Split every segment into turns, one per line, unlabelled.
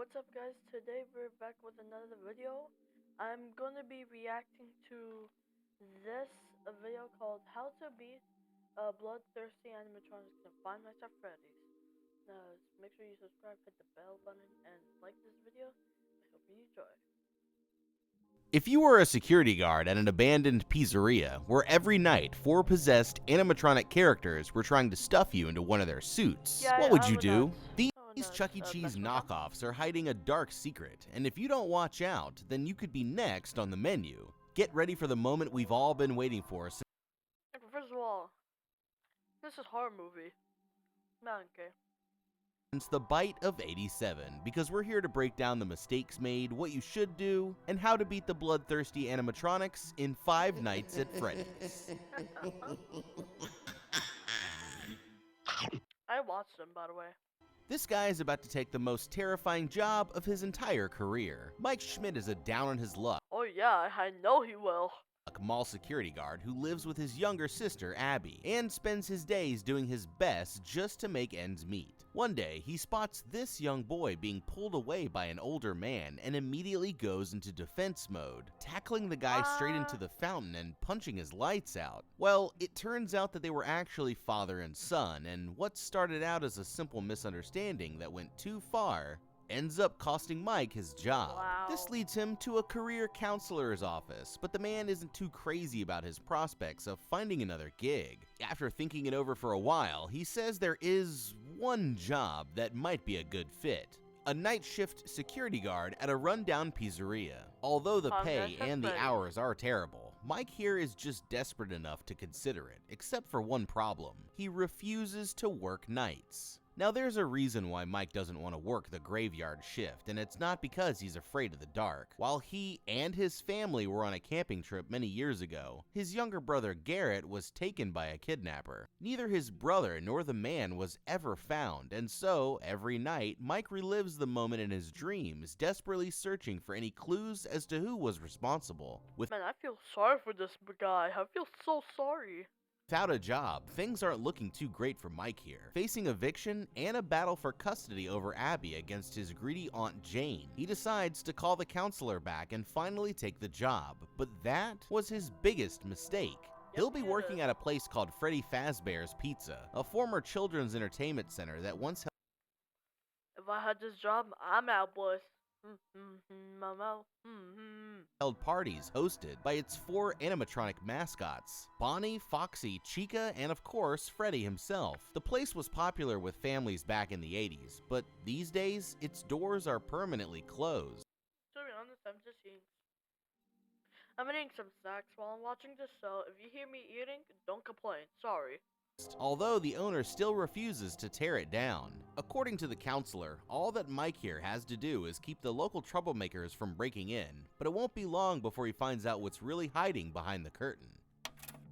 what's up guys? Today we're back with another video. I'm gonna be reacting to this video called How to Beat Bloodthirsty Animatronics in Five Nights at Freddy's. Now make sure you subscribe, hit the bell button, and like this video. I hope you enjoy.
If you were a security guard at an abandoned pizzeria where every night 4 possessed animatronic characters were trying to stuff you into one of their suits,
Yeah,
what would
I
you
would
do?
not. I would
These
not,
Chuck E.
mess
Cheese
with them.
knockoffs are hiding a dark secret, and if you don't watch out, then you could be next on the menu. Get ready for the moment we've all been waiting for
First of all, this is a horror movie. Okay.
since the Bite of '87, because we're here to break down the mistakes made, what you should do, and how to beat the bloodthirsty animatronics in Five Nights at Freddy's.
I watched them, by the way.
This guy is about to take the most terrifying job of his entire career. Mike Schmidt is a down on his luck
Oh yeah, I know he will.
mall security guard who lives with his younger sister, Abby, and spends his days doing his best just to make ends meet. One day, he spots this young boy being pulled away by an older man and immediately goes into defense mode, tackling the guy straight into the fountain and punching his lights out. Well, it turns out that they were actually father and son, and what started out as a simple misunderstanding that went too far ends up costing Mike his job.
Wow.
This leads him to a career counselor's office, but the man isn't too crazy about his prospects of finding another gig. After thinking it over for a while, he says there is one job that might be a good fit: a night shift security guard at a rundown pizzeria. Although the pay and the hours are terrible, Mike here is just desperate enough to consider it, except for one problem: he refuses to work nights. Now there's a reason why Mike doesn't want to work the graveyard shift, and it's not because he's afraid of the dark. While he and his family were on a camping trip many years ago, his younger brother Garrett was taken by a kidnapper. Neither his brother nor the man was ever found, and so every night Mike relives the moment in his dreams, desperately searching for any clues as to who was responsible.
Man, I feel sorry for this guy. I feel so sorry.
Without a job, things aren't looking too great for Mike here. Facing eviction and a battle for custody over Abby against his greedy Aunt Jane, he decides to call the counselor back and finally take the job. But that was his biggest mistake. He'll be working at a place called Freddy Fazbear's Pizza, a former children's entertainment center that once
If I had this job, I'm out, boys. I'm out.
held parties hosted by its 4 animatronic mascots: Bonnie, Foxy, Chica, and of course, Freddy himself. The place was popular with families back in the 80s, but these days, its doors are permanently closed.
To be honest, I'm eating some snacks while I'm watching this, so if you hear me eating, don't complain. Sorry.
Although the owner still refuses to tear it down. According to the counselor, all that Mike here has to do is keep the local troublemakers from breaking in, but it won't be long before he finds out what's really hiding behind the curtain.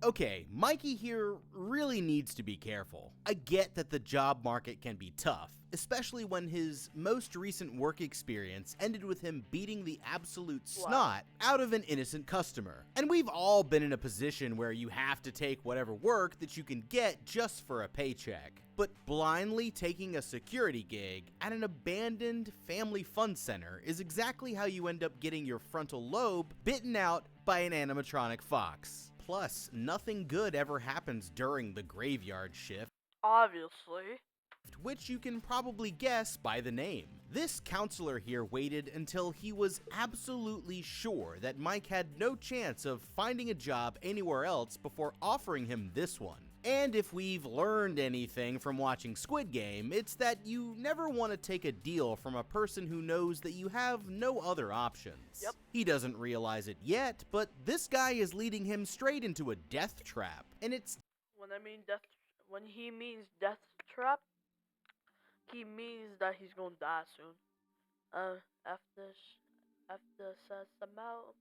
Okay, Mikey here really needs to be careful. I get that the job market can be tough, especially when his most recent work experience ended with him beating the absolute snot out of an innocent customer. And we've all been in a position where you have to take whatever work that you can get just for a paycheck. But blindly taking a security gig at an abandoned family fun center is exactly how you end up getting your frontal lobe bitten out by an animatronic fox. Plus, nothing good ever happens during the graveyard shift,
Obviously.
which you can probably guess by the name. This counselor here waited until he was absolutely sure that Mike had no chance of finding a job anywhere else before offering him this one. And if we've learned anything from watching Squid Game, it's that you never want to take a deal from a person who knows that you have no other options.
Yep.
He doesn't realize it yet, but this guy is leading him straight into a death trap, and it's
When he means death trap, he means that he's gonna die soon. After says about.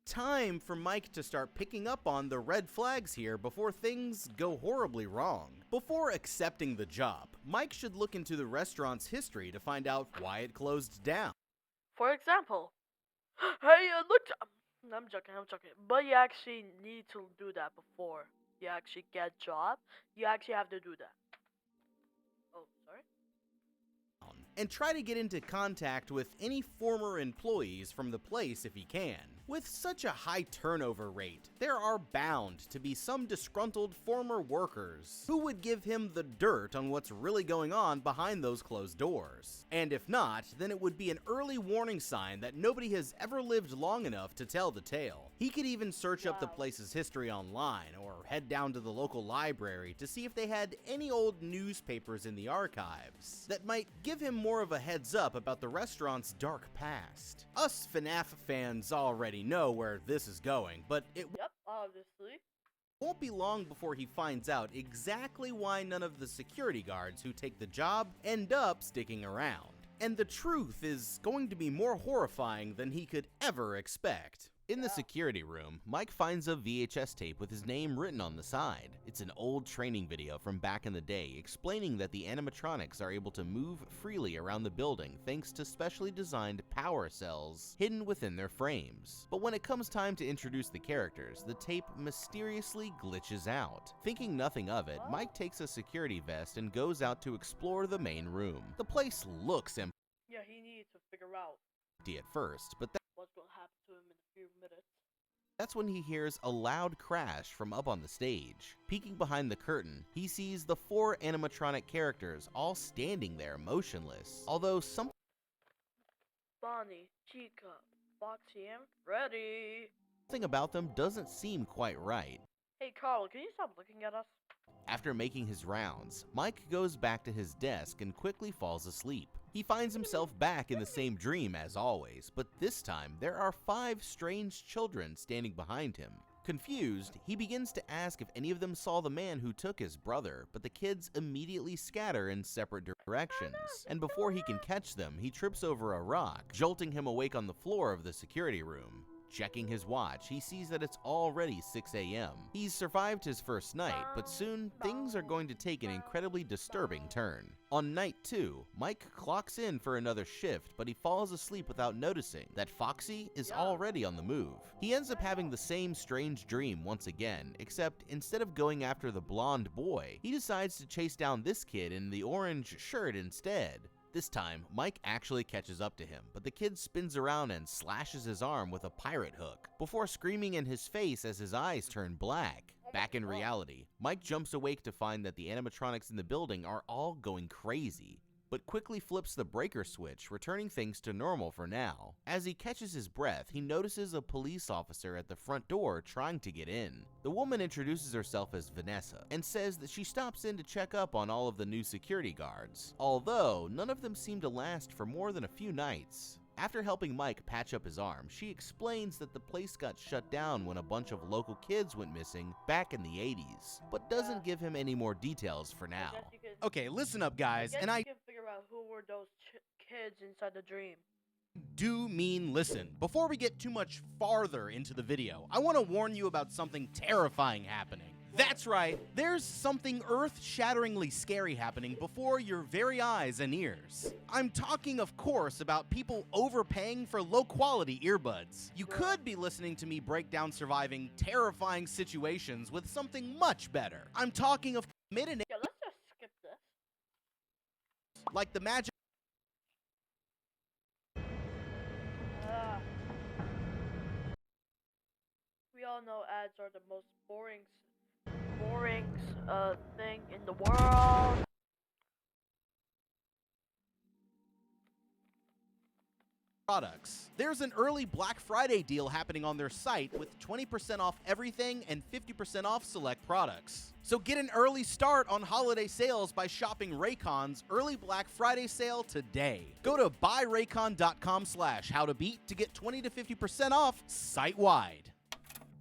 time for Mike to start picking up on the red flags here before things go horribly wrong. Before accepting the job, Mike should look into the restaurant's history to find out why it closed down.
For example, hey, look. I'm joking. But you actually need to do that before you actually get a job. You actually have to do that. Oh, sorry.
and try to get into contact with any former employees from the place if he can. With such a high turnover rate, there are bound to be some disgruntled former workers who would give him the dirt on what's really going on behind those closed doors. And if not, then it would be an early warning sign that nobody has ever lived long enough to tell the tale. He could even search up the place's history online or head down to the local library to see if they had any old newspapers in the archives that might give him more of a heads up about the restaurant's dark past. Us FNAF fans already know where this is going, but it
Yep, obviously.
won't be long before he finds out exactly why none of the security guards who take the job end up sticking around. And the truth is going to be more horrifying than he could ever expect. In the security room, Mike finds a VHS tape with his name written on the side. It's an old training video from back in the day explaining that the animatronics are able to move freely around the building thanks to specially designed power cells hidden within their frames. But when it comes time to introduce the characters, the tape mysteriously glitches out. Thinking nothing of it, Mike takes a security vest and goes out to explore the main room. The place looks empty
Yeah, he needs to figure out
at first, but
what's going to happen to him in a few minutes.
that's when he hears a loud crash from up on the stage. Peeking behind the curtain, he sees the 4 animatronic characters all standing there motionless. Although something
Bonnie, Chica, Foxy, and Freddy.
about them doesn't seem quite right.
Hey Carl, can you stop looking at us?
After making his rounds, Mike goes back to his desk and quickly falls asleep. He finds himself back in the same dream as always, but this time there are 5 strange children standing behind him. Confused, he begins to ask if any of them saw the man who took his brother, but the kids immediately scatter in separate directions, and before he can catch them, he trips over a rock, jolting him awake on the floor of the security room. Checking his watch, he sees that it's already 6 a.m. He's survived his first night, but soon things are going to take an incredibly disturbing turn. On night 2, Mike clocks in for another shift, but he falls asleep without noticing that Foxy is already on the move. He ends up having the same strange dream once again, except instead of going after the blonde boy, he decides to chase down this kid in the orange shirt instead. This time, Mike actually catches up to him, but the kid spins around and slashes his arm with a pirate hook, before screaming in his face as his eyes turn black. Back in reality, Mike jumps awake to find that the animatronics in the building are all going crazy, but quickly flips the breaker switch, returning things to normal for now. As he catches his breath, he notices a police officer at the front door trying to get in. The woman introduces herself as Vanessa and says that she stops in to check up on all of the new security guards, although none of them seem to last for more than a few nights. After helping Mike patch up his arm, she explains that the place got shut down when a bunch of local kids went missing back in the 80s, but doesn't give him any more details for now. Okay, listen up guys, and I
can figure out who were those kids inside the dream.
do mean listen. Before we get too much farther into the video, I want to warn you about something terrifying happening. That's right, there's something earth-shatteringly scary happening before your very eyes and ears. I'm talking, of course, about people overpaying for low-quality earbuds. You could be listening to me break down surviving terrifying situations with something much better. I'm talking of mid and
Yeah, let's just skip this.
like the magic.
We all know ads are the most boring thing in the world.
Products. There's an early Black Friday deal happening on their site with 20% off everything and 50% off select products. So get an early start on holiday sales by shopping Raycon's early Black Friday sale today. Go to buyraycon.com/howtobeat to get 20 to 50% off site-wide.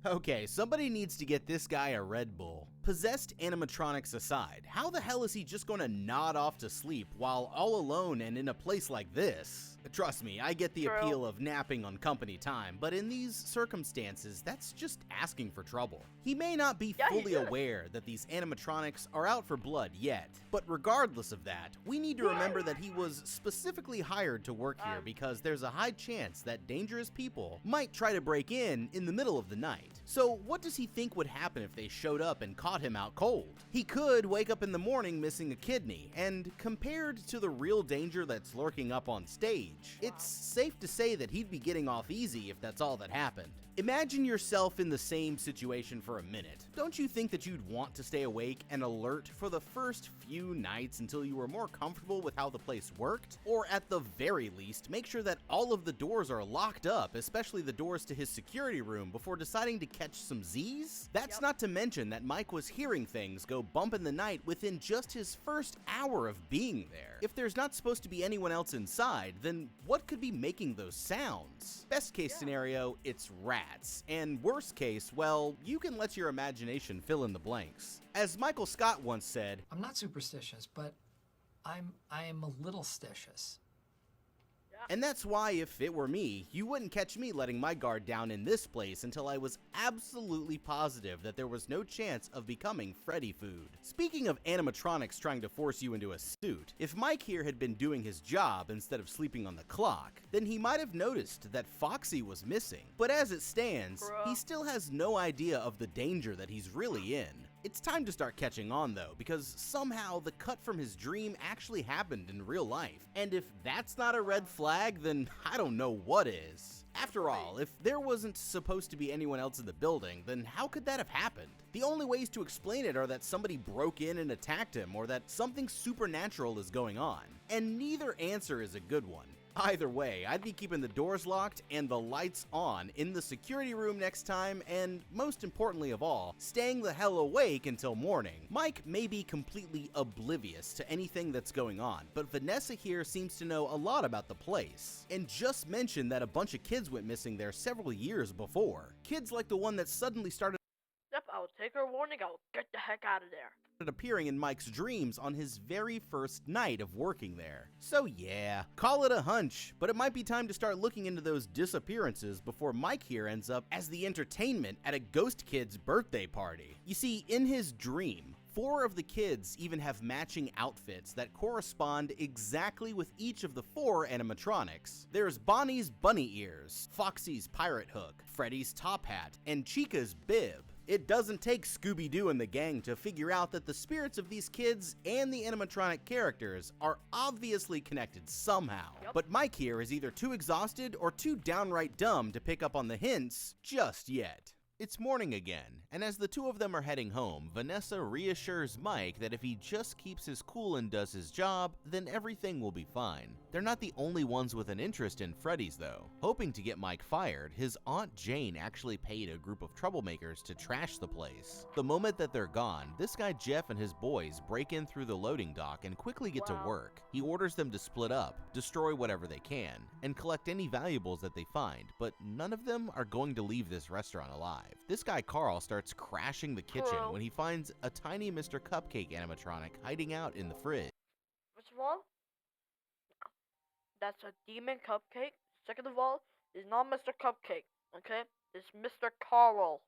Okay, somebody needs to get this guy a Red Bull. Possessed animatronics aside, how the hell is he just gonna nod off to sleep while all alone and in a place like this? Trust me, I get the
True.
appeal of napping on company time, but in these circumstances, that's just asking for trouble. He may not be
Yeah, he
fully
does.
aware that these animatronics are out for blood yet, but regardless of that, we need to remember that he was specifically hired to work here because there's a high chance that dangerous people might try to break in the middle of the night. So what does he think would happen if they showed up and caught him out cold? He could wake up in the morning missing a kidney, and compared to the real danger that's lurking up on stage, it's safe to say that he'd be getting off easy if that's all that happened. Imagine yourself in the same situation for a minute. Don't you think that you'd want to stay awake and alert for the first few nights until you were more comfortable with how the place worked? Or at the very least, make sure that all of the doors are locked up, especially the doors to his security room, before deciding to catch some Z's? That's not to mention that Mike was hearing things go bump in the night within just his first hour of being there. If there's not supposed to be anyone else inside, then what could be making those sounds? Best case scenario, it's rats. And worst case, well, you can let your imagination fill in the blanks. As Michael Scott once said,
I'm not superstitious, but I am a little stitious.
and that's why if it were me, you wouldn't catch me letting my guard down in this place until I was absolutely positive that there was no chance of becoming Freddy food. Speaking of animatronics trying to force you into a suit, if Mike here had been doing his job instead of sleeping on the clock, then he might have noticed that Foxy was missing. But as it stands, he still has no idea of the danger that he's really in. It's time to start catching on though, because somehow the cut from his dream actually happened in real life. And if that's not a red flag, then I don't know what is. After all, if there wasn't supposed to be anyone else in the building, then how could that have happened? The only ways to explain it are that somebody broke in and attacked him, or that something supernatural is going on. And neither answer is a good one. Either way, I'd be keeping the doors locked and the lights on in the security room next time, and most importantly of all, staying the hell awake until morning. Mike may be completely oblivious to anything that's going on, but Vanessa here seems to know a lot about the place, and just mentioned that a bunch of kids went missing there several years before. Kids like the one that suddenly started
Yep, I'll take her warning, I'll get the heck out of there.
appearing in Mike's dreams on his very first night of working there. So yeah, call it a hunch, but it might be time to start looking into those disappearances before Mike here ends up as the entertainment at a ghost kid's birthday party. You see, in his dream, 4 of the kids even have matching outfits that correspond exactly with each of the 4 animatronics. There's Bonnie's bunny ears, Foxy's pirate hook, Freddy's top hat, and Chica's bib. It doesn't take Scooby-Doo and the gang to figure out that the spirits of these kids and the animatronic characters are obviously connected somehow. But Mike here is either too exhausted or too downright dumb to pick up on the hints just yet. It's morning again, and as the two of them are heading home, Vanessa reassures Mike that if he just keeps his cool and does his job, then everything will be fine. They're not the only ones with an interest in Freddy's though. Hoping to get Mike fired, his Aunt Jane actually paid a group of troublemakers to trash the place. The moment that they're gone, this guy Jeff and his boys break in through the loading dock and quickly get to work. He orders them to split up, destroy whatever they can, and collect any valuables that they find, but none of them are going to leave this restaurant alive. This guy Carl starts crashing the kitchen when he finds a tiny Mr. Cupcake animatronic hiding out in the fridge.
First of all, that's a demon cupcake. Second of all, it's not Mr. Cupcake, okay? It's Mr. Carl.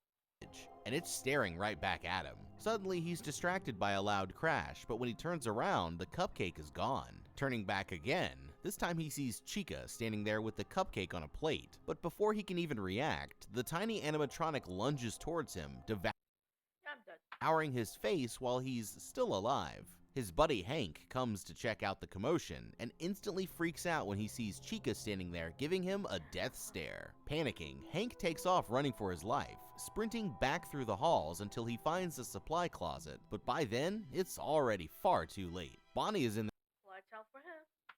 And it's staring right back at him. Suddenly, he's distracted by a loud crash, but when he turns around, the cupcake is gone. Turning back again, this time he sees Chica standing there with the cupcake on a plate. But before he can even react, the tiny animatronic lunges towards him, devouring his face while he's still alive. His buddy Hank comes to check out the commotion and instantly freaks out when he sees Chica standing there giving him a death stare. Panicking, Hank takes off running for his life, sprinting back through the halls until he finds the supply closet, but by then, it's already far too late. Bonnie is in
Watch out for him.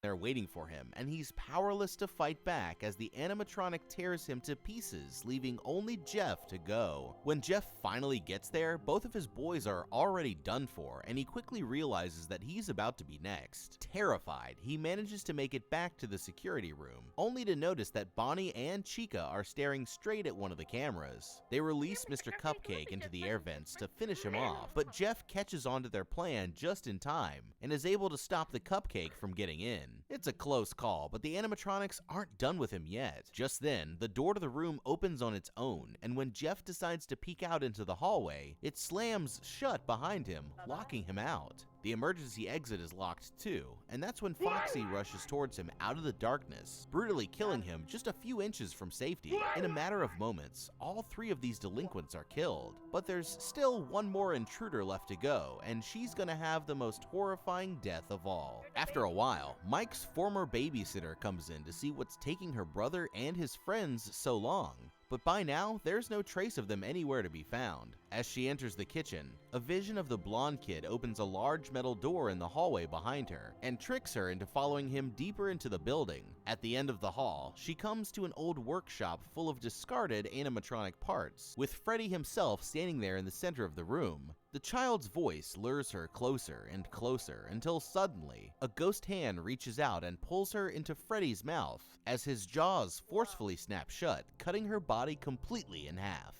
there waiting for him, and he's powerless to fight back as the animatronic tears him to pieces, leaving only Jeff to go. When Jeff finally gets there, both of his boys are already done for, and he quickly realizes that he's about to be next. Terrified, he manages to make it back to the security room, only to notice that Bonnie and Chica are staring straight at one of the cameras. They release Mr. Cupcake into the air vents to finish him off, but Jeff catches on to their plan just in time, and is able to stop the cupcake from getting in. It's a close call, but the animatronics aren't done with him yet. Just then, the door to the room opens on its own, and when Jeff decides to peek out into the hallway, it slams shut behind him, locking him out. The emergency exit is locked too, and that's when Foxy rushes towards him out of the darkness, brutally killing him just a few inches from safety. In a matter of moments, all 3 of these delinquents are killed, but there's still one more intruder left to go, and she's gonna have the most horrifying death of all. After a while, Mike's former babysitter comes in to see what's taking her brother and his friends so long. But by now, there's no trace of them anywhere to be found. As she enters the kitchen, a vision of the blonde kid opens a large metal door in the hallway behind her and tricks her into following him deeper into the building. At the end of the hall, she comes to an old workshop full of discarded animatronic parts, with Freddy himself standing there in the center of the room. The child's voice lures her closer and closer until suddenly, a ghost hand reaches out and pulls her into Freddy's mouth as his jaws forcefully snap shut, cutting her body completely in half.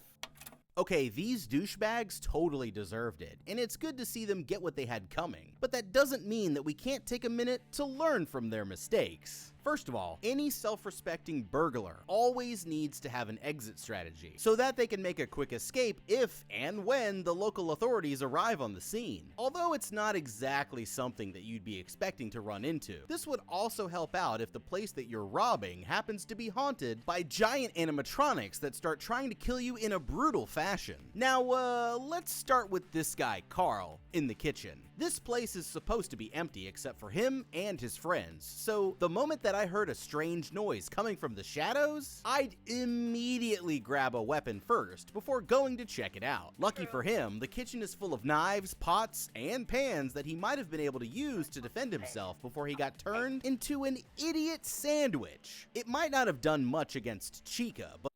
Okay, these douchebags totally deserved it, and it's good to see them get what they had coming, but that doesn't mean that we can't take a minute to learn from their mistakes. First of all, any self-respecting burglar always needs to have an exit strategy so that they can make a quick escape if and when the local authorities arrive on the scene. Although it's not exactly something that you'd be expecting to run into, this would also help out if the place that you're robbing happens to be haunted by giant animatronics that start trying to kill you in a brutal fashion. Now, let's start with this guy, Carl, in the kitchen. This place is supposed to be empty except for him and his friends, so the moment that I heard a strange noise coming from the shadows, I'd immediately grab a weapon first before going to check it out. Lucky for him, the kitchen is full of knives, pots, and pans that he might have been able to use to defend himself before he got turned into an idiot sandwich. It might not have done much against Chica, but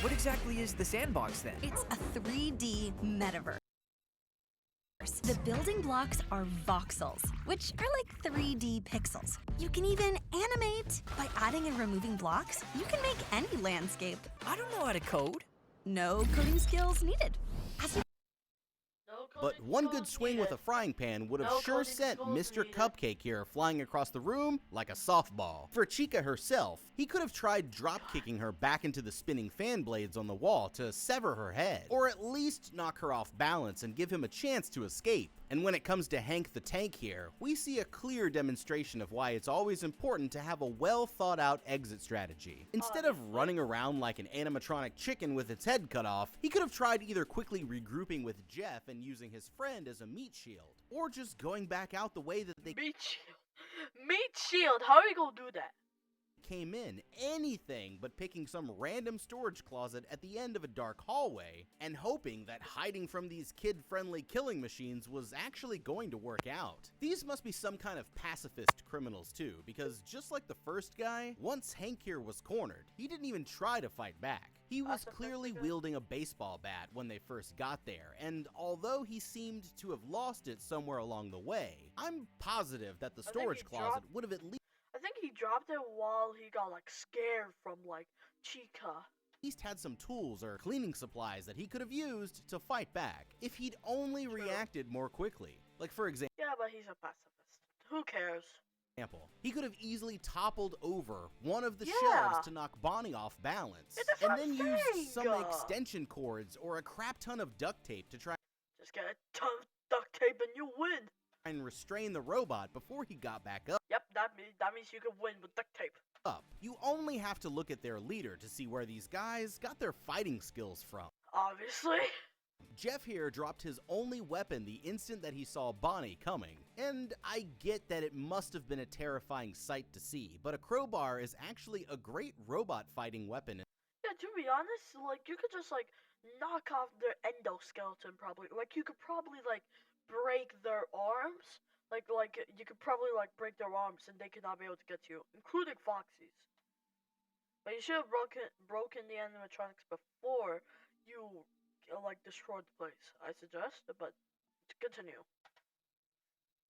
What exactly is the sandbox then?
It's a 3D metaverse. The building blocks are voxels, which are like 3D pixels. You can even animate. By adding and removing blocks, you can make any landscape.
I don't know how to code.
No coding skills needed. As you
But one good swing with a frying pan would have sure sent Mr. Cupcake here flying across the room like a softball. For Chica herself, he could have tried drop-kicking her back into the spinning fan blades on the wall to sever her head, or at least knock her off balance and give him a chance to escape. And when it comes to Hank the Tank here, we see a clear demonstration of why it's always important to have a well-thought-out exit strategy. Instead of running around like an animatronic chicken with its head cut off, he could have tried either quickly regrouping with Jeff and using his friend as a meat shield, or just going back out the way that they
Meat shield. Meat shield. How are you gonna do that?
came in. Anything but picking some random storage closet at the end of a dark hallway and hoping that hiding from these kid-friendly killing machines was actually going to work out. These must be some kind of pacifist criminals too, because just like the first guy, once Hank here was cornered, he didn't even try to fight back. He was clearly wielding a baseball bat when they first got there, and although he seemed to have lost it somewhere along the way, I'm positive that the storage closet would have at
I think he dropped it while he got like scared from like Chica.
least had some tools or cleaning supplies that he could have used to fight back if he'd only reacted more quickly. Like for example,
Yeah, but he's a pacifist. Who cares?
he could have easily toppled over one of the
Yeah.
shelves to knock Bonnie off balance,
That's
and
what
then
I'm
use
saying.
some extension cords or a crap ton of duct tape to try
Just get a ton of duct tape and you win.
and restrain the robot before he got back
Yep, that means you can win with duct tape.
up. You only have to look at their leader to see where these guys got their fighting skills from.
Obviously.
Jeff here dropped his only weapon the instant that he saw Bonnie coming, and I get that it must have been a terrifying sight to see, but a crowbar is actually a great robot fighting weapon.
Yeah, to be honest, like you could just like knock off their endoskeleton probably. Like you could probably like break their arms. Like you could probably like break their arms and they could not be able to get to you, including Foxy's. But you should have broken the animatronics before you like destroyed the place, I suggest, but continue.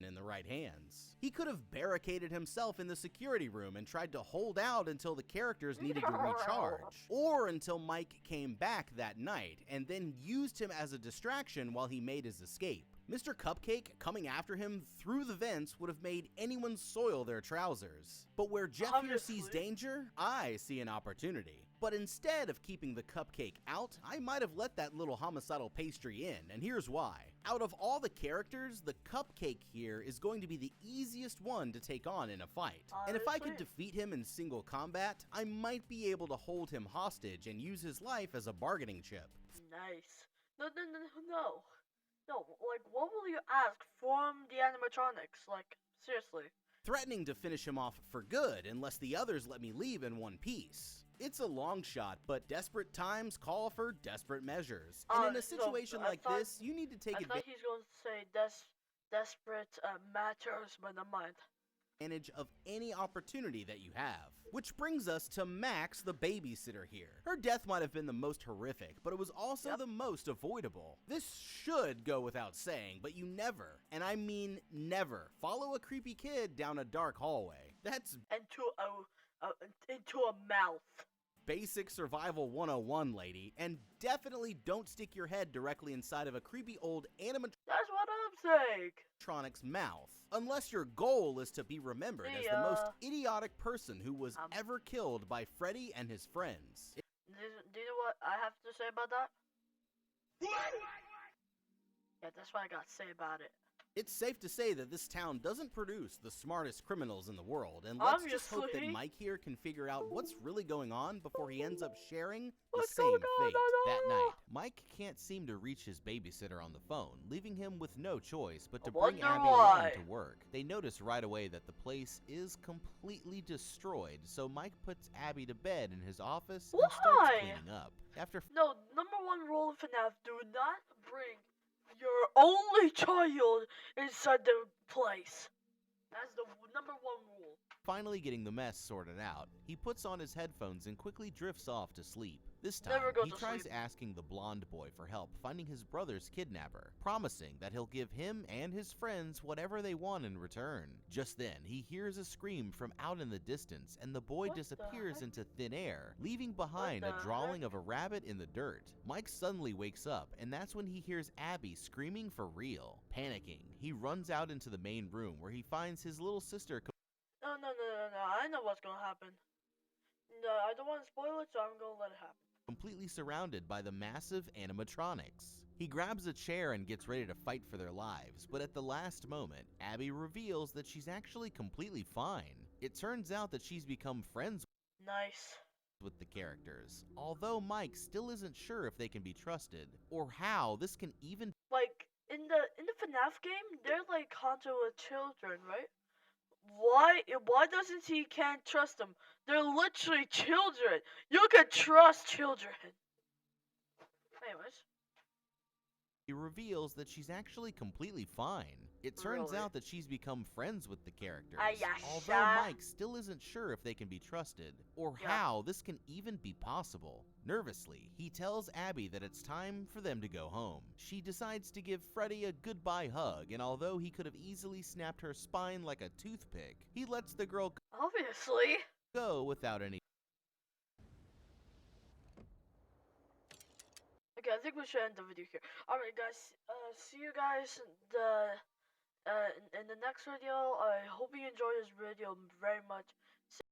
In the right hands. He could have barricaded himself in the security room and tried to hold out until the characters needed to recharge, or until Mike came back that night, and then used him as a distraction while he made his escape. Mr. Cupcake coming after him through the vents would have made anyone soil their trousers. But where Jeff here sees
Obviously.
danger, I see an opportunity. But instead of keeping the cupcake out, I might have let that little homicidal pastry in, and here's why. Out of all the characters, the cupcake here is going to be the easiest one to take on in a fight. And if I could
Honestly.
defeat him in single combat, I might be able to hold him hostage and use his life as a bargaining chip.
Nice. No. No, like, what will you ask from the animatronics? Like, seriously.
Threatening to finish him off for good unless the others let me leave in one piece. It's a long shot, but desperate times call for desperate measures. And in a
So,
situation
I
like
thought-
this, you need to take
I thought he's going to say desperate matters, but never mind.
advantage of any opportunity that you have. Which brings us to Max, the babysitter here. Her death might have been the most horrific, but it was also
Yep.
the most avoidable. This should go without saying, but you never, and I mean never, follow a creepy kid down a dark hallway. That's
Into a mouth.
basic survival 101, lady, and definitely don't stick your head directly inside of a creepy old
That's what I'm saying.
animatronic's mouth, unless your goal is to be remembered as the most idiotic person who was ever killed by Freddy and his friends.
Do you know what I have to say about that? Yeah, that's what I got to say about it.
It's safe to say that this town doesn't produce the smartest criminals in the world, and let's just hope that
Obviously.
Mike here can figure out what's really going on before he ends up sharing the
What's
same
going on?
fate
I
that
don't know.
night. Mike can't seem to reach his babysitter on the phone, leaving him with no choice but to
I
bring
wonder
Abby
why.
along to work. They notice right away that the place is completely destroyed, so Mike puts Abby to bed in his office and starts
Why?
cleaning up. After
No, number one rule of FNAF, do not bring your only child inside the place. That's the number one rule.
finally getting the mess sorted out, he puts on his headphones and quickly drifts off to sleep. This time,
Never go
he
to
tries
sleep.
asking the blonde boy for help finding his brother's kidnapper, promising that he'll give him and his friends whatever they want in return. Just then, he hears a scream from out in the distance, and the boy
What the
disappears
heck?
into thin air, leaving behind a
the
drawing
heck?
of a rabbit in the dirt. Mike suddenly wakes up, and that's when he hears Abby screaming for real. Panicking, he runs out into the main room where he finds his little sister
No. I know what's gonna happen. No, I don't want to spoil it, so I'm gonna let it happen.
completely surrounded by the massive animatronics. He grabs a chair and gets ready to fight for their lives, but at the last moment, Abby reveals that she's actually completely fine. It turns out that she's become friends
Nice.
with the characters, although Mike still isn't sure if they can be trusted, or how this can even
Like in the FNAF game, they're like haunted with children, right? Why doesn't he can't trust them? They're literally children. You can trust children. Anyways,
He reveals that she's actually completely fine. It turns
Really?
out that she's become friends with the characters,
yeah,
although
sure.
Mike still isn't sure if they can be trusted, or
Yeah.
how this can even be possible. Nervously, he tells Abby that it's time for them to go home. She decides to give Freddy a goodbye hug, and although he could have easily snapped her spine like a toothpick, he lets the girl
obviously.
go without any.
Okay, I think we should end the video here. Alright guys, see you guys in the next video. I hope you enjoyed this video very much.